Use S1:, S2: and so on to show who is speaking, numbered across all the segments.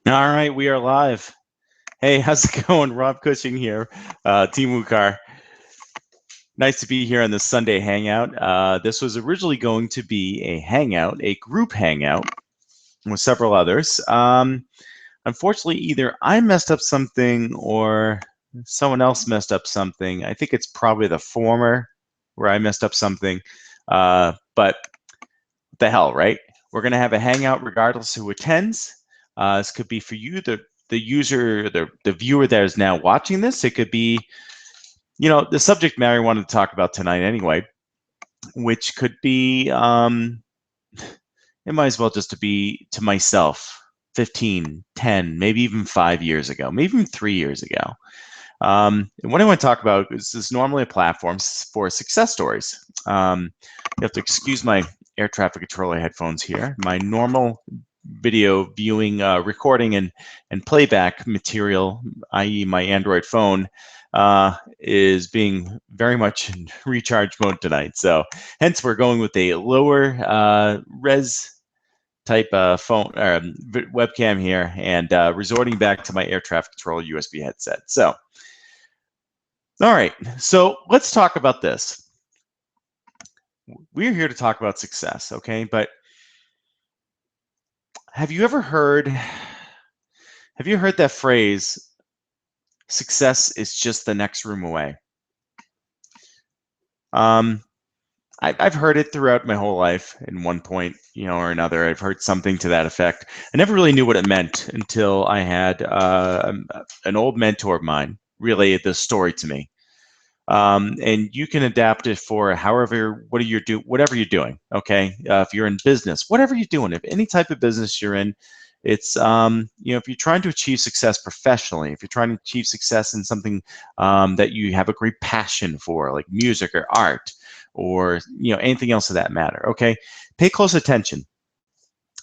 S1: All right, we are live. Hey, how's it going? Rob Cushing here, Team WUKAR. Nice to be here on this Sunday Hangout. This was originally going to be a hangout, a group hangout with several others. Unfortunately, either I messed up something or someone else messed up something. I think it's probably the former, where I messed up something. But what the hell, right? We're going to have a hangout regardless of who attends. This could be for you, the user, the viewer that is now watching this. It could be, the subject matter I wanted to talk about tonight anyway, which could be, it might as well just to be to myself 15, 10, maybe even 5 years ago, maybe even 3 years ago. And what I want to talk about is normally a platform for success stories. You have to excuse my air traffic controller headphones here. My normal video viewing, recording, and playback material, i.e. my Android phone, is being very much in recharge mode tonight. So hence we're going with a lower res type phone webcam here, and resorting back to my air traffic controller USB headset. So, all right, so let's talk about this. We're here to talk about success, okay? But have you heard that phrase, success is just the next room away? I've heard it throughout my whole life in one point, or another. I've heard something to that effect. I never really knew what it meant until I had an old mentor of mine relay this story to me. And you can adapt it for whatever you're doing. Okay, if you're in business, whatever you're doing, if any type of business you're in, it's if you're trying to achieve success professionally, if you're trying to achieve success in something that you have a great passion for, like music or art, or anything else of that matter. Okay, pay close attention.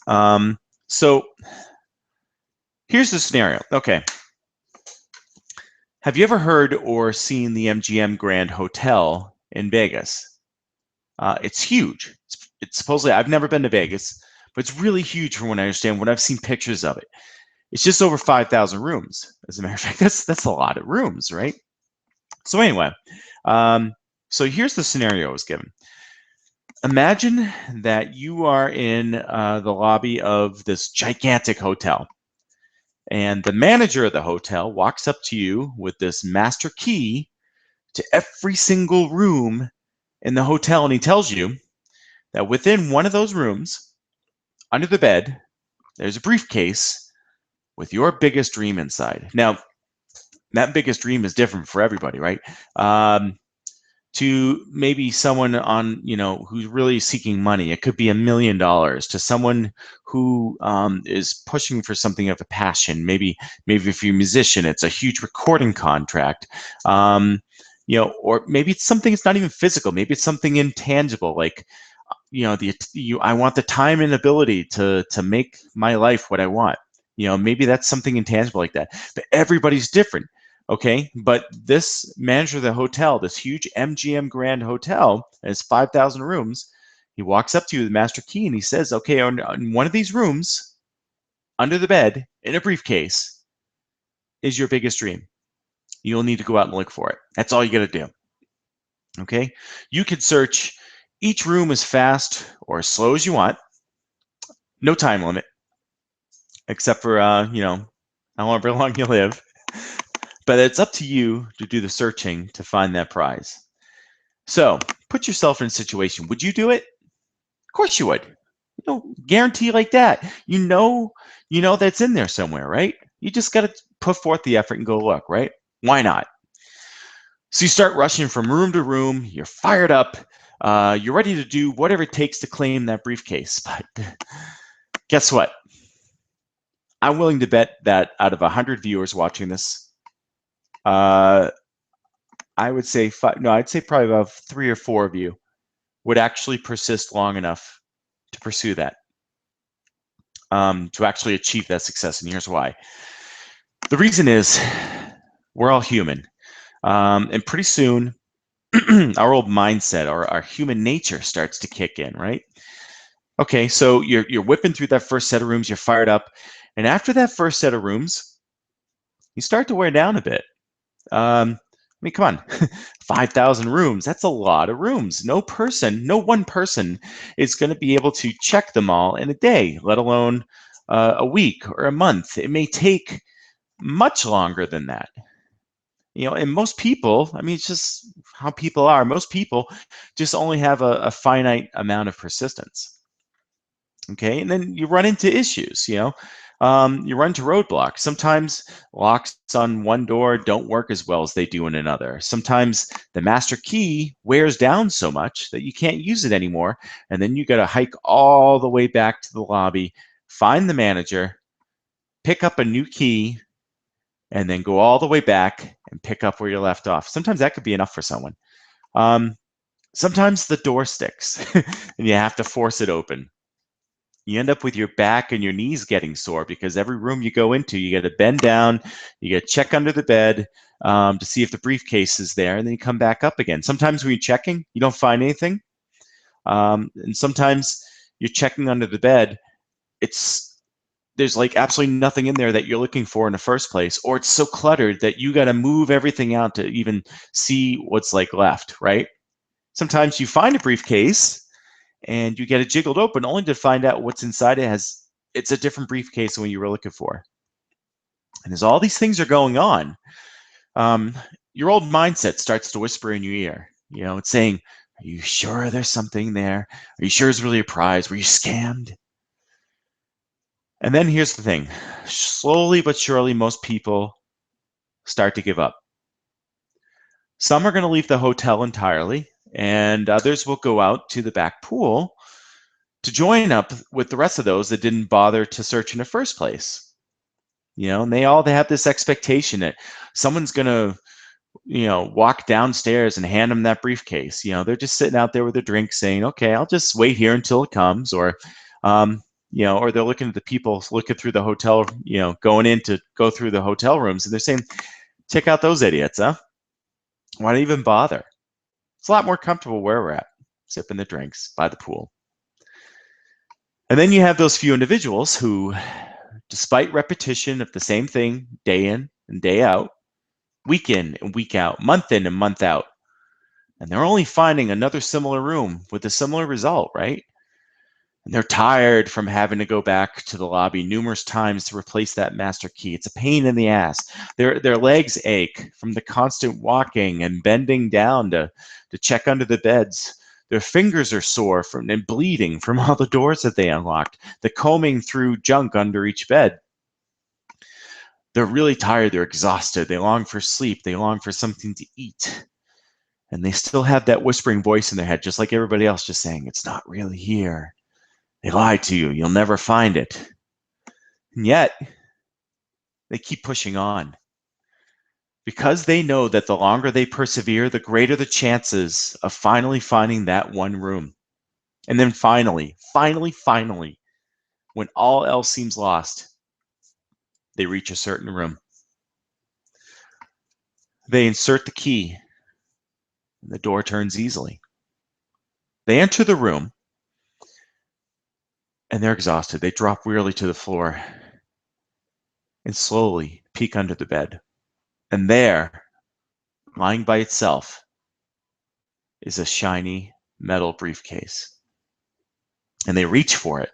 S1: So here's the scenario. Okay. Have you ever heard or seen the MGM Grand Hotel in Vegas? It's huge. It's supposedly, I've never been to Vegas, but it's really huge from what I understand, when I've seen pictures of it. It's just over 5,000 rooms. As a matter of fact, that's a lot of rooms, right? So anyway, so here's the scenario I was given. Imagine that you are in the lobby of this gigantic hotel. And the manager of the hotel walks up to you with this master key to every single room in the hotel, and he tells you that within one of those rooms, under the bed, there's a briefcase with your biggest dream inside. Now, that biggest dream is different for everybody, right? To maybe someone on, who's really seeking money, it could be $1 million. To someone who is pushing for something of a passion, maybe if you're a musician, it's a huge recording contract. Or maybe it's something that's not even physical. Maybe it's something intangible, like, I want the time and ability to make my life what I want. Maybe that's something intangible like that. But everybody's different. Okay, but this manager of the hotel, this huge MGM Grand Hotel, has 5,000 rooms. He walks up to you with the master key and he says, okay, on one of these rooms, under the bed, in a briefcase, is your biggest dream. You'll need to go out and look for it. That's all you got to do. Okay, you could search each room as fast or as slow as you want. No time limit, except for, however long you live. But it's up to you to do the searching to find that prize. So put yourself in a situation. Would you do it? Of course you would. Guarantee like that. You know that's in there somewhere, right? You just got to put forth the effort and go look, right? Why not? So you start rushing from room to room. You're fired up. You're ready to do whatever it takes to claim that briefcase. But guess what? I'm willing to bet that out of 100 viewers watching this, I would say I'd say probably about 3 or 4 of you would actually persist long enough to pursue that, to actually achieve that success. And here's why. The reason is we're all human. And pretty soon, our old mindset or our human nature starts to kick in, right? Okay, so you're whipping through that first set of rooms, you're fired up. And after that first set of rooms, you start to wear down a bit. I mean, come on, 5,000 rooms, that's a lot of rooms. No one person is going to be able to check them all in a day, let alone a week or a month. It may take much longer than that. And most people, I mean, it's just how people are. Most people just only have a finite amount of persistence. Okay, and then you run into issues. You run into roadblocks. Sometimes locks on one door don't work as well as they do in another. Sometimes the master key wears down so much that you can't use it anymore, and then you got to hike all the way back to the lobby, find the manager, pick up a new key, and then go all the way back and pick up where you left off. Sometimes that could be enough for someone. Sometimes the door sticks and you have to force it open. You end up with your back and your knees getting sore because every room you go into, you got to bend down, you got to check under the bed to see if the briefcase is there, and then you come back up again. Sometimes when you're checking, you don't find anything. And sometimes you're checking under the bed. There's like absolutely nothing in there that you're looking for in the first place, or it's so cluttered that you got to move everything out to even see what's like left, right? Sometimes you find a briefcase and you get it jiggled open only to find out what's inside it's a different briefcase than what you were looking for. And as all these things are going on, your old mindset starts to whisper in your ear. It's saying, are you sure there's something there? Are you sure it's really a prize? Were you scammed? And then here's the thing. Slowly but surely, most people start to give up. Some are going to leave the hotel entirely, and others will go out to the back pool to join up with the rest of those that didn't bother to search in the first place. And they have this expectation that someone's going to, walk downstairs and hand them that briefcase. They're just sitting out there with a drink saying, okay, I'll just wait here until it comes. Or they're looking at the people looking through the hotel, going in to go through the hotel rooms, and they're saying, check out those idiots, huh? Why do you even bother? It's a lot more comfortable where we're at, sipping the drinks by the pool. And then you have those few individuals who, despite repetition of the same thing day in and day out, week in and week out, month in and month out, and they're only finding another similar room with a similar result, right? And they're tired from having to go back to the lobby numerous times to replace that master key. It's a pain in the ass. Their legs ache from the constant walking and bending down to check under the beds. Their fingers are sore and bleeding from all the doors that they unlocked, the combing through junk under each bed. They're really tired. They're exhausted. They long for sleep. They long for something to eat. And they still have that whispering voice in their head, just like everybody else, just saying, it's not really here. They lied to you. You'll never find it. And yet, they keep pushing on because they know that the longer they persevere, the greater the chances of finally finding that one room. And then finally, when all else seems lost, they reach a certain room. They insert the key, and the door turns easily. They enter the room, and they're exhausted. They drop wearily to the floor and slowly peek under the bed. And there, lying by itself, is a shiny metal briefcase. And they reach for it.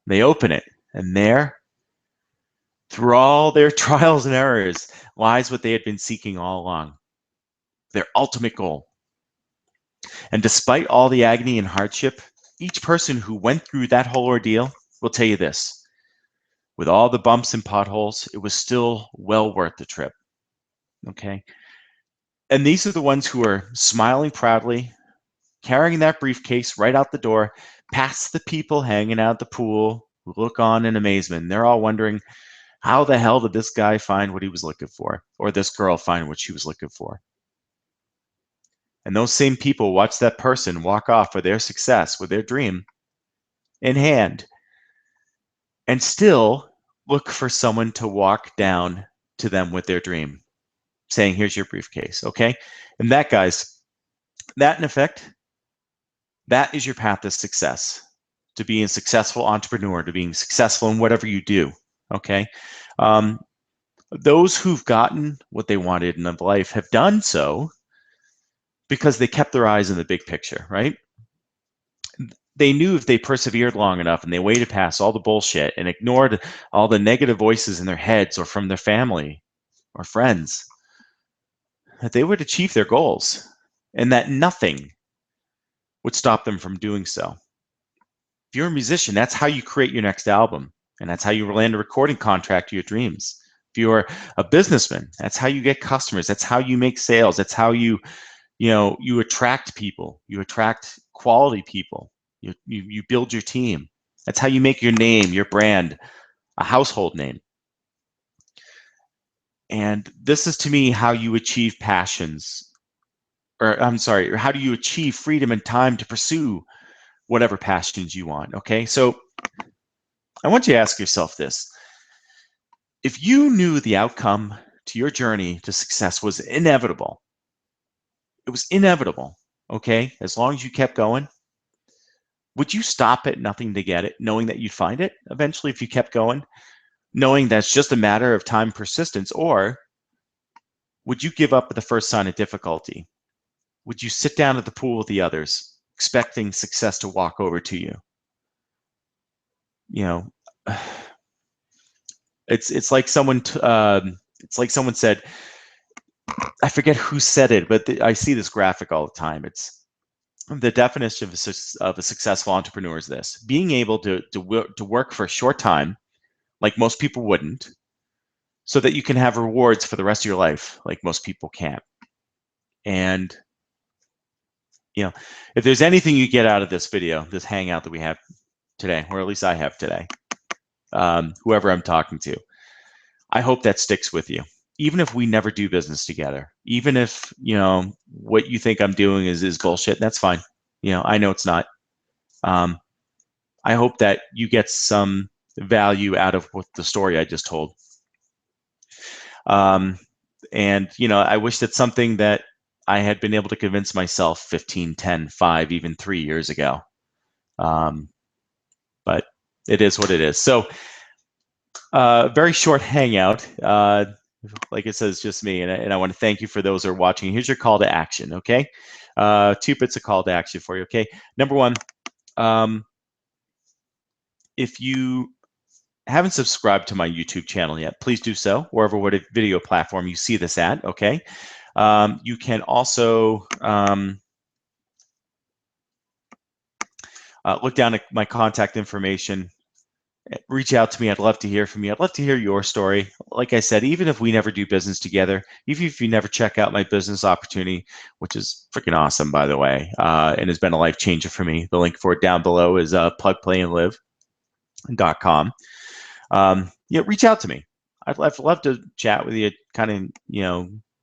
S1: They open it, and there, through all their trials and errors, lies what they had been seeking all along, their ultimate goal. And despite all the agony and hardship, each person who went through that whole ordeal will tell you this. With all the bumps and potholes, it was still well worth the trip. Okay? And these are the ones who are smiling proudly, carrying that briefcase right out the door, past the people hanging out at the pool who look on in amazement. They're all wondering, how the hell did this guy find what he was looking for? Or this girl find what she was looking for? And those same people watch that person walk off with their success, with their dream in hand, and still look for someone to walk down to them with their dream, saying, here's your briefcase, okay? And that, guys, that in effect, that is your path to success, to being a successful entrepreneur, to being successful in whatever you do, Okay. Those who've gotten what they wanted in life have done so because they kept their eyes in the big picture, right? They knew if they persevered long enough and they waited past all the bullshit and ignored all the negative voices in their heads or from their family or friends, that they would achieve their goals and that nothing would stop them from doing so. If you're a musician, that's how you create your next album, and that's how you land a recording contract to your dreams. If you're a businessman, that's how you get customers. That's how you make sales. That's how you attract people. You attract quality people. You build your team. That's how you make your name, your brand, a household name. And this is to me how you achieve passions, or I'm sorry, how do you achieve freedom and time to pursue whatever passions you want. Okay, so I want you to ask yourself this. If you knew the outcome to your journey to success was inevitable, it was inevitable, okay, as long as you kept going, would you stop at nothing to get it, knowing that you'd find it eventually if you kept going, knowing that's just a matter of time persistence? Or would you give up at the first sign of difficulty? Would you sit down at the pool with the others, expecting success to walk over to you? You know, it's like someone said, I forget who said it, but I see this graphic all the time. It's the definition of a successful entrepreneur is this: being able to work for a short time, like most people wouldn't, so that you can have rewards for the rest of your life, like most people can't. And if there's anything you get out of this video, this hangout that we have today, or at least I have today, whoever I'm talking to, I hope that sticks with you. Even if we never do business together, even if what you think I'm doing is bullshit, that's fine. I know it's not. I hope that you get some value out of what the story I just told. And I wish that something that I had been able to convince myself 15, 10, 5, even 3 years ago. But it is what it is. So very short hangout. Like it says, just me, and I want to thank you for those who are watching. Here's your call to action, okay? 2 bits of call to action for you, okay? Number one, if you haven't subscribed to my YouTube channel yet, please do so, wherever what video platform you see this at, okay? You can also look down at my contact information. Reach out to me. I'd love to hear from you. I'd love to hear your story. Like I said, even if we never do business together, even if you never check out my business opportunity, which is freaking awesome, by the way, and has been a life changer for me. The link for it down below is plugplayandlive.com. Reach out to me. I'd love to chat with you, kind of,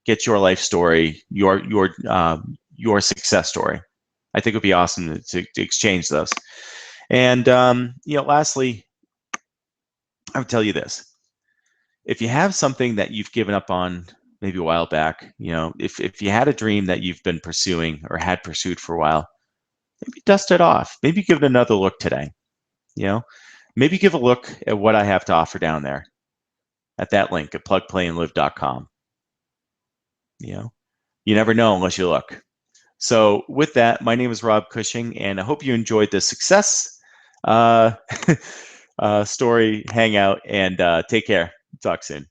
S1: get your life story, your success story. I think it would be awesome to exchange those. And lastly, I would tell you this: if you have something that you've given up on maybe a while back, if you had a dream that you've been pursuing or had pursued for a while, maybe dust it off. Maybe give it another look today. Maybe give a look at what I have to offer down there at that link at plugplayandlive.com. You never know unless you look. So with that, my name is Rob Cushing, and I hope you enjoyed the success story hangout, and take care. Talk soon.